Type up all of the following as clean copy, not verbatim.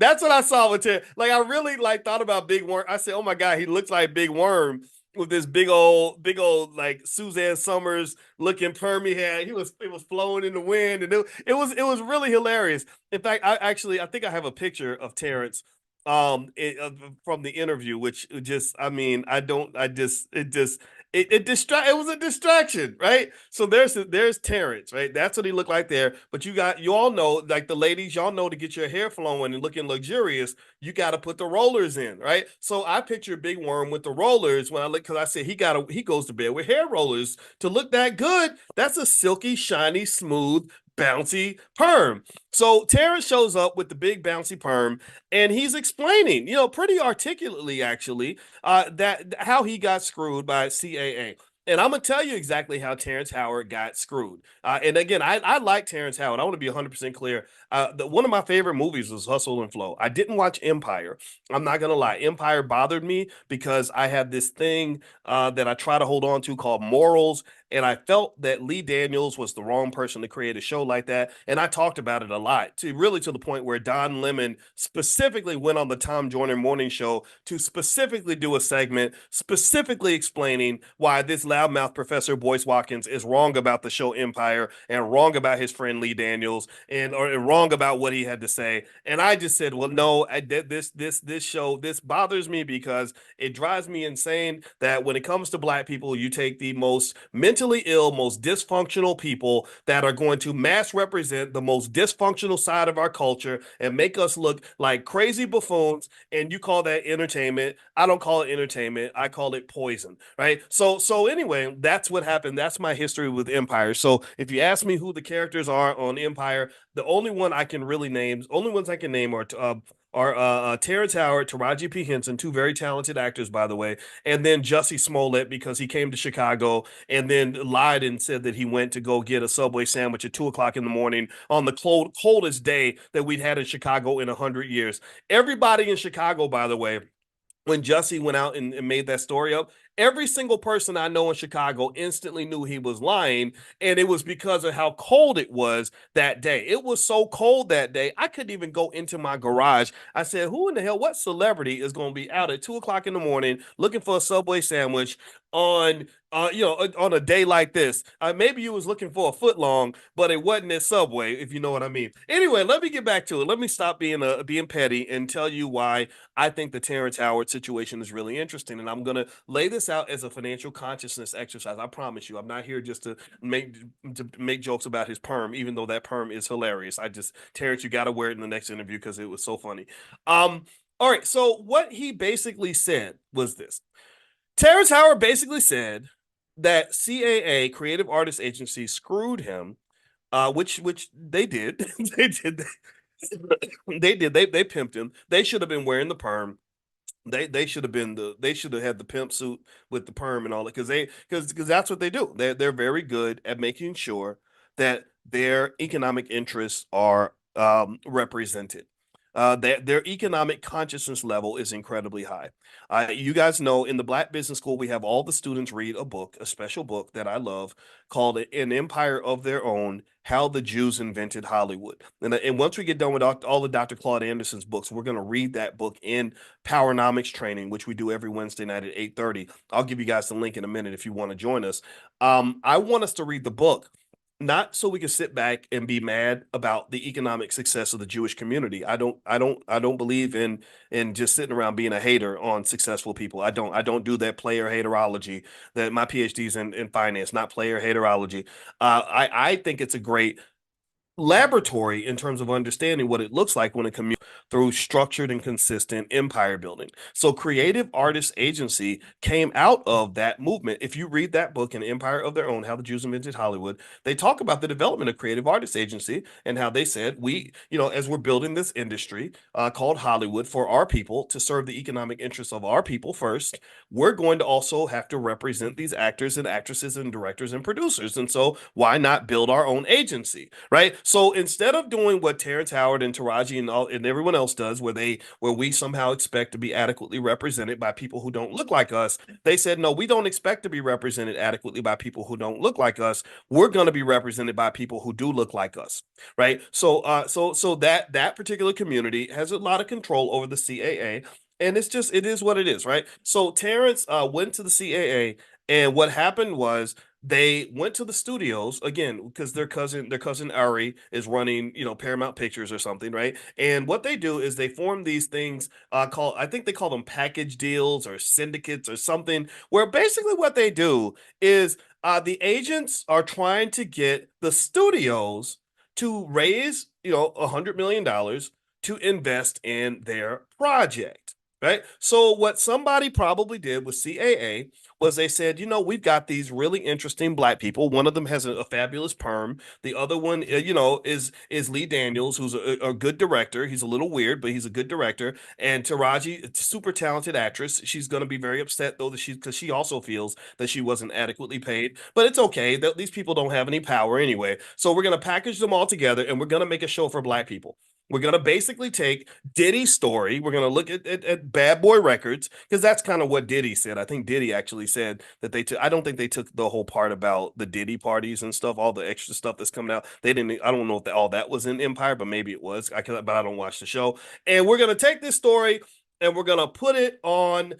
That's what I saw with Terrence. Like I really like thought about Big Worm. I said, "Oh my God, he looks like Big Worm with this big old like Suzanne Summers looking perm he had. It was flowing in the wind, and it was really hilarious. In fact, I think I have a picture of Terrence from the interview, which just I mean I don't I just it was a distraction, right? So there's Terrence, right? That's what he looked like there. But you all know, like the ladies, y'all know to get your hair flowing and looking luxurious, you got to put the rollers in, right? So I picture Big Worm with the rollers when I look because I said he goes to bed with hair rollers to look that good. That's a silky, shiny, smooth, bouncy perm. So Terrence shows up with the big bouncy perm, and he's explaining, pretty articulately actually, that how he got screwed by CAA. And I'm gonna tell you exactly how Terrence Howard got screwed. And again, I like Terrence Howard. I want to be 100% clear. One of my favorite movies was Hustle and Flow. I didn't watch Empire. I'm not gonna lie. Empire bothered me because I have this thing that I try to hold on to called morals, and I felt that Lee Daniels was the wrong person to create a show like that. And I talked about it a lot, to the point where Don Lemon specifically went on the Tom Joyner Morning Show to specifically do a segment specifically explaining why this loudmouth Professor Boyce Watkins is wrong about the show Empire and wrong about his friend Lee Daniels and wrong about what he had to say. And I just said, well, no, this show this bothers me because it drives me insane that when it comes to black people, you take the most mentally ill, most dysfunctional people that are going to mass represent the most dysfunctional side of our culture and make us look like crazy buffoons, and you call that entertainment. I don't call it entertainment. I call it poison, right? So anyway, that's what happened. That's my history with Empire. So if you ask me who the characters are on Empire, the only ones I can name are Terrence Howard, Taraji P. Henson, two very talented actors, by the way, and then Jussie Smollett because he came to Chicago and then lied and said that he went to go get a Subway sandwich at 2 o'clock in the morning on the coldest day that we'd had in Chicago in 100 years. Everybody in Chicago, by the way, when Jussie went out and made that story up, every single person I know in Chicago instantly knew he was lying. And it was because of how cold it was that day. It was so cold that day, I couldn't even go into my garage. I said, who in the hell, what celebrity is going to be out at 2 o'clock in the morning looking for a Subway sandwich on on a day like this? Maybe you was looking for a foot long, but it wasn't at Subway, if you know what I mean. Anyway, let me get back to it. Let me stop being petty and tell you why I think the Terrence Howard situation is really interesting. And I'm gonna lay this out as a financial consciousness exercise. I promise you, I'm not here just to make jokes about his perm, even though that perm is hilarious. Terrence, you got to wear it in the next interview because it was so funny. All right. So what he basically said was this: Terrence Howard basically said that CAA, Creative Artists Agency, screwed him, which they did. they did. They did. They pimped him. They should have been wearing the perm. They should have they should have had the pimp suit with the perm and all that because that's what they do. They're very good at making sure that their economic interests are represented. Their economic consciousness level is incredibly high. You guys know in the Black Business School, we have all the students read a special book that I love called An Empire of Their Own: How the Jews Invented Hollywood. And once we get done with all the Dr. Claude Anderson's books, we're going to read that book in Powernomics training, which we do every Wednesday night at 8:30. I'll give you guys the link in a minute if you want to join us. I want us to read the book not so we can sit back and be mad about the economic success of the Jewish community. I don't believe in just sitting around being a hater on successful people. I don't do that player haterology. That my PhD's in finance, not player haterology. I think it's a great laboratory in terms of understanding what it looks like when a community through structured and consistent empire building. So Creative Artists Agency came out of that movement. If you read that book, An Empire of Their Own: How the Jews Invented Hollywood, they talk about the development of Creative Artists Agency and how they said, as we're building this industry called Hollywood for our people to serve the economic interests of our people first, we're going to also have to represent these actors and actresses and directors and producers. And so why not build our own agency, right? So instead of doing what Terrence Howard and Taraji and everyone else does, where we somehow expect to be adequately represented by people who don't look like us, they said no, we don't expect to be represented adequately by people who don't look like us. We're going to be represented by people who do look like us, right? So that particular community has a lot of control over the CAA, and it is what it is, right? So Terrence went to the CAA, and what happened was they went to the studios again because their cousin Ari is running, Paramount Pictures or something, right? And what they do is they form these things called, I think they call them package deals or syndicates or something, where basically what they do is the agents are trying to get the studios to raise, $100 million to invest in their project. Right. So what somebody probably did with CAA was they said, we've got these really interesting black people. One of them has a fabulous perm. The other one, is Lee Daniels, who's a good director. He's a little weird, but he's a good director. And Taraji, super talented actress. She's going to be very upset though because she also feels that she wasn't adequately paid. But it's okay. These people don't have any power anyway. So we're going to package them all together and we're going to make a show for black people. We're going to basically take Diddy's story. We're going to look at Bad Boy Records because that's kind of what Diddy said. I think Diddy actually said that they took, I don't think they took the whole part about the Diddy parties and stuff, all the extra stuff that's coming out. They didn't, I don't know if all that was in Empire, but maybe it was. But I don't watch the show. And we're going to take this story and we're going to put it on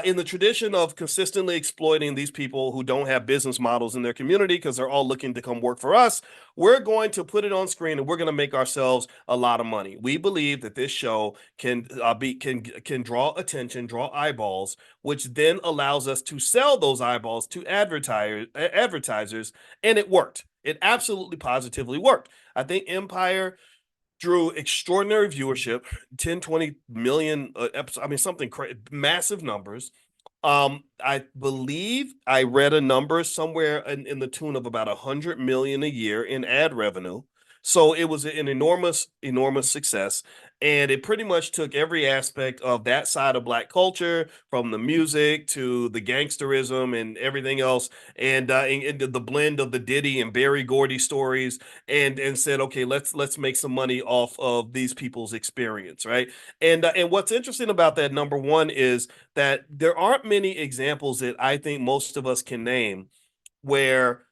in the tradition of consistently exploiting these people who don't have business models in their community because they're all looking to come work for us, we're going to put it on screen and we're going to make ourselves a lot of money. We believe that this show can draw attention, draw eyeballs, which then allows us to sell those eyeballs to advertisers, and it worked. It absolutely positively worked. I think Empire drew extraordinary viewership, 10, 20 million episodes. I mean, something massive numbers. I believe I read a number somewhere in the tune of about 100 million a year in ad revenue. So it was an enormous, enormous success. And it pretty much took every aspect of that side of black culture, from the music to the gangsterism and everything else, and the blend of the Diddy and Barry Gordy stories, and said, okay, let's make some money off of these people's experience, right? And what's interesting about that, number one, is that there aren't many examples that I think most of us can name where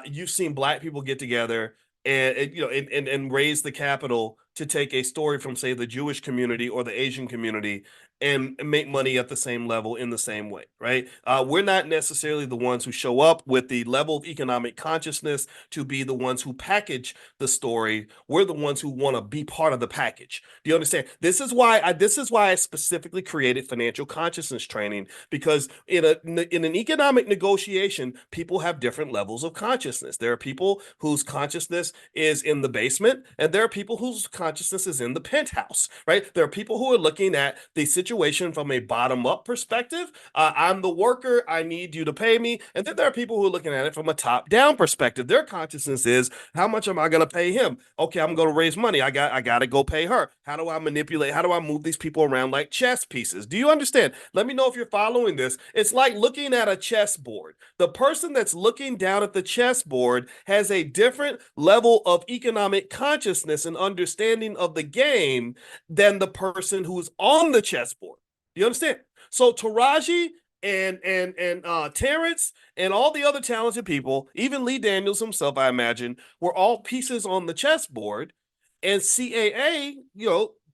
you've seen black people get together and raise the capital to take a story from, say, the Jewish community or the Asian community and make money at the same level in the same way, right? We're not necessarily the ones who show up with the level of economic consciousness to be the ones who package the story. We're the ones who want to be part of the package. Do you understand? This is why I specifically created financial consciousness training, because in an economic negotiation, people have different levels of consciousness. There are people whose consciousness is in the basement, and there are people whose consciousness is in the penthouse, right? There are people who are looking at the situation from a bottom up perspective. I'm the worker, I need you to pay me. And then there are people who are looking at it from a top down perspective. Their consciousness is, how much am I going to pay him? Okay, I'm going to raise money. I got to go pay her. How do I manipulate? How do I move these people around like chess pieces? Do you understand? Let me know if you're following this. It's like looking at a chessboard. The person that's looking down at the chessboard has a different level of economic consciousness and understanding of the game than the person who's on the chessboard. You understand? So Taraji and Terrence and all the other talented people, even Lee Daniels himself, I imagine, were all pieces on the chessboard. And CAA,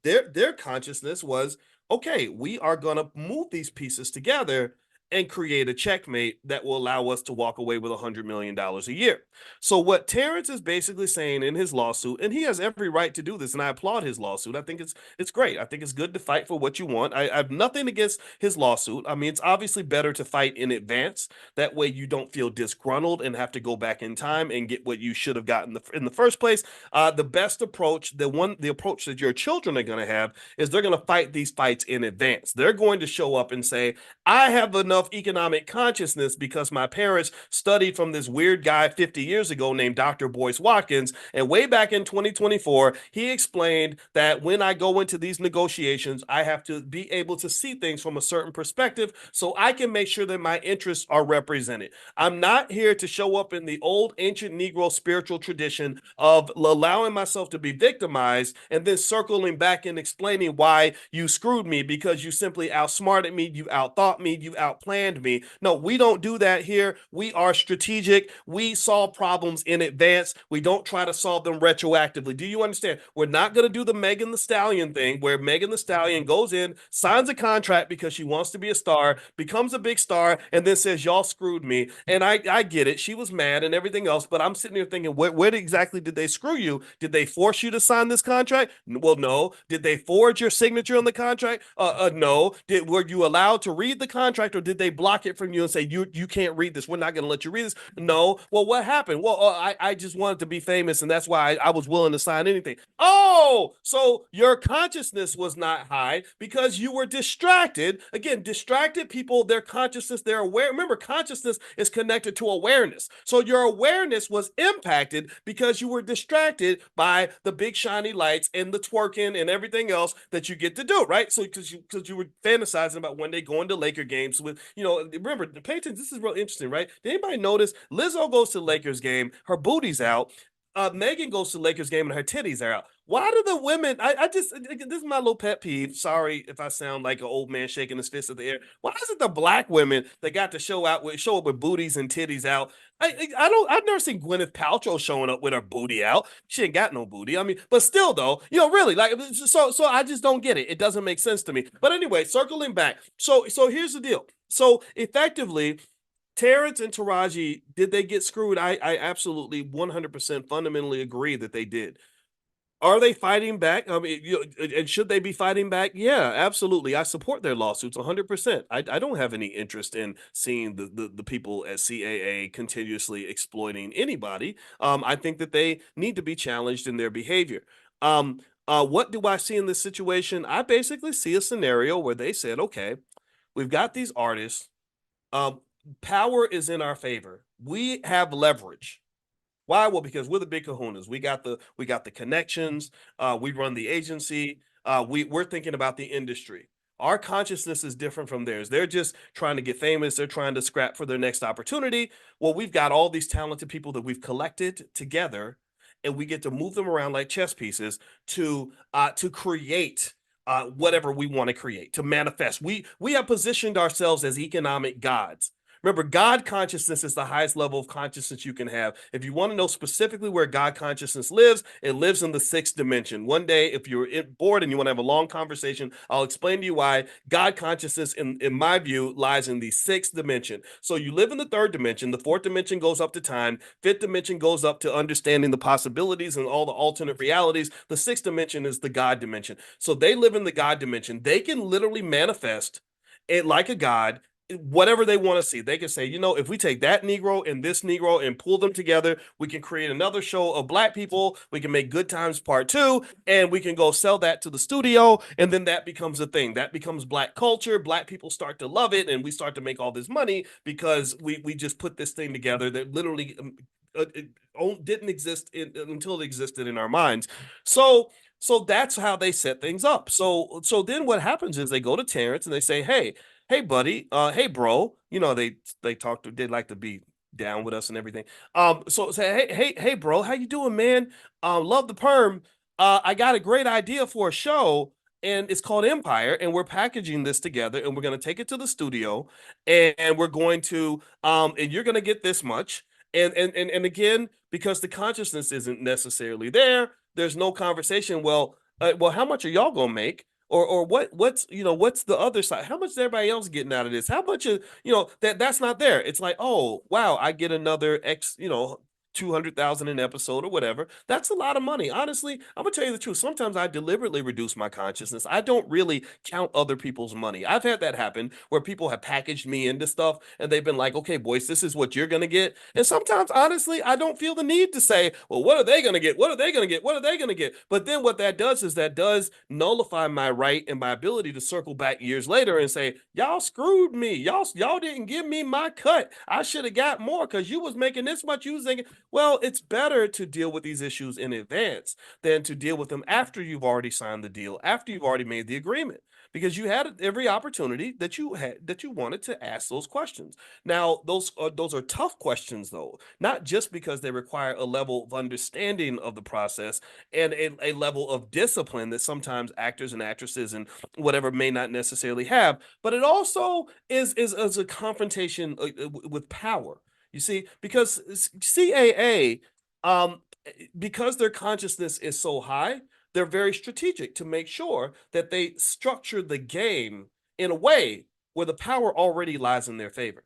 their consciousness was, okay, we are gonna move these pieces together and create a checkmate that will allow us to walk away with $100 million a year. So what Terrence is basically saying in his lawsuit, and he has every right to do this, and I applaud his lawsuit. I think it's great. I think it's good to fight for what you want. I have nothing against his lawsuit. I mean, it's obviously better to fight in advance. That way you don't feel disgruntled and have to go back in time and get what you should have gotten in the first place. The best approach, the approach that your children are going to have, is they're going to fight these fights in advance. They're going to show up and say, I have enough of economic consciousness because my parents studied from this weird guy 50 years ago named Dr. Boyce Watkins. And way back in 2024, he explained that when I go into these negotiations, I have to be able to see things from a certain perspective so I can make sure that my interests are represented. I'm not here to show up in the old ancient Negro spiritual tradition of allowing myself to be victimized and then circling back and explaining why you screwed me because you simply outsmarted me, you outthought me, you outplanned me. No, we don't do that here. We are strategic. We solve problems in advance. We don't try to solve them retroactively. Do you understand? We're not going to do the Megan the Stallion thing where Megan the Stallion goes in, signs a contract because she wants to be a star, becomes a big star, and then says, y'all screwed me. And I get it. She was mad and everything else, but I'm sitting here thinking, where exactly did they screw you? Did they force you to sign this contract? Well, no. Did they forge your signature on the contract? No. Were you allowed to read the contract, or did they block it from you and say you can't read this? We're not going to let you read this. No. Well, what happened? Well, I just wanted to be famous, and that's why I was willing to sign anything. Oh, so your consciousness was not high because you were distracted. Again, distracted people, their consciousness, they're aware. Remember, consciousness is connected to awareness. So your awareness was impacted because you were distracted by the big shiny lights and the twerking and everything else that you get to do, right? So because you were fantasizing about one day going to Laker games with, remember, the patrons, this is real interesting, right? Did anybody notice Lizzo goes to the Lakers game, her booty's out. Megan goes to the Lakers game and her titties are out. Why do the women? I just this is my little pet peeve. Sorry if I sound like an old man shaking his fist in the air. Why is it the black women that got to show up with booties and titties out? I've never seen Gwyneth Paltrow showing up with her booty out. She ain't got no booty. I mean, but still though, really like so I just don't get it. It doesn't make sense to me. But anyway, circling back. So here's the deal. So effectively, Terrence and Taraji, did they get screwed? I absolutely 100% fundamentally agree that they did. Are they fighting back? I mean, and should they be fighting back? Yeah, absolutely. I support their lawsuits 100%. I don't have any interest in seeing the people at CAA continuously exploiting anybody. I think that they need to be challenged in their behavior. What do I see in this situation? I basically see a scenario where they said, okay, we've got these artists. Um, Power is in our favor. We have leverage. Why? Well, because we're the big kahunas. We got the connections. We run the agency. We're thinking about the industry. Our consciousness is different from theirs. They're just trying to get famous. They're trying to scrap for their next opportunity. Well, we've got all these talented people that we've collected together, and we get to move them around like chess pieces to create whatever we want to create, to manifest. We have positioned ourselves as economic gods. Remember, God consciousness is the highest level of consciousness you can have. If you want to know specifically where God consciousness lives, it lives in the sixth dimension. One day, if you're bored and you want to have a long conversation, I'll explain to you why God consciousness, in my view, lies in the sixth dimension. So you live in the third dimension. The fourth dimension goes up to time. Fifth dimension goes up to understanding the possibilities and all the alternate realities. The sixth dimension is the God dimension. So they live in the God dimension. They can literally manifest it like a God whatever they want to see. They can say, if we take that Negro and this Negro and pull them together, we can create another show of black people. We can make Good Times Part 2, and we can go sell that to the studio. And then that becomes a thing. That becomes black culture. Black people start to love it, and we start to make all this money because we just put this thing together that literally it didn't exist until it existed in our minds. So that's how they set things up. So then what happens is they go to Terrence and they say, hey buddy, hey bro, they talk to, they like to be down with us and everything. So say, hey bro, how you doing, man? Love the perm. I got a great idea for a show, and it's called Empire, and we're packaging this together, and we're gonna take it to the studio, and we're going to and you're gonna get this much. And again, because the consciousness isn't necessarily there, there's no conversation. Well, how much are y'all gonna make? Or what's the other side? How much is everybody else getting out of this? How much that's not there. It's like, oh wow, I get another X, 200,000 an episode or whatever. That's a lot of money. Honestly, I'm gonna tell you the truth. Sometimes I deliberately reduce my consciousness. I don't really count other people's money. I've had that happen where people have packaged me into stuff and they've been like, okay, boys, this is what you're gonna get. And sometimes, honestly, I don't feel the need to say, well, what are they gonna get? What are they gonna get? What are they gonna get? But then what that does is that does nullify my right and my ability to circle back years later and say, y'all screwed me. Y'all didn't give me my cut. I should have got more because you was making this much. You was thinking, well, it's better to deal with these issues in advance than to deal with them after you've already signed the deal, after you've already made the agreement, because you had every opportunity that you wanted to ask those questions. Now, those are tough questions, though, not just because they require a level of understanding of the process and a level of discipline that sometimes actors and actresses and whatever may not necessarily have, but it also is a confrontation with power. You see, because CAA, because their consciousness is so high, they're very strategic to make sure that they structure the game in a way where the power already lies in their favor.